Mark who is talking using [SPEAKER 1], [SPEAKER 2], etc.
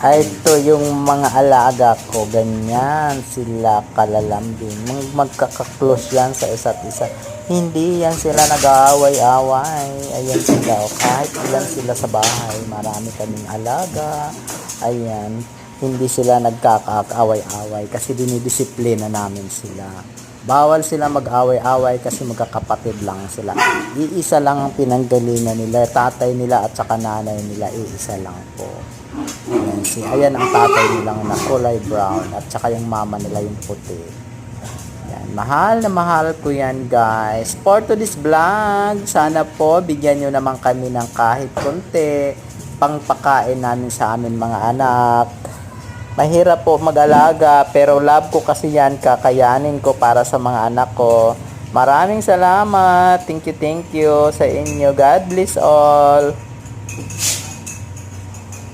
[SPEAKER 1] Ay, ito yung mga alaga ko, ganyan sila kalalambing. Magkakaklose yan sa isa't isa. Hindi yan sila nag-aaway-away. Ayan sila, o kahit ilan sila sa bahay, marami kaming alaga. Ayan, hindi sila nagkakaaway-away kasi dinidisiplina namin sila. Bawal sila mag-away-away kasi magkakapatid lang sila. Iisa lang ang pinanggalingan nila, tatay nila at saka nanay nila, iisa lang po. Ayan ang tatay nilang na kulay brown at saka yung mama nila yung puti. Yan, mahal na mahal ko yan guys. For today's vlog, sana po bigyan nyo naman kami ng kahit konti pangpakain namin sa amin mga anak. Mahirap po mag-alaga pero love ko kasi yan, kakayanin ko para sa mga anak ko. Maraming salamat. Thank you sa inyo. God bless all.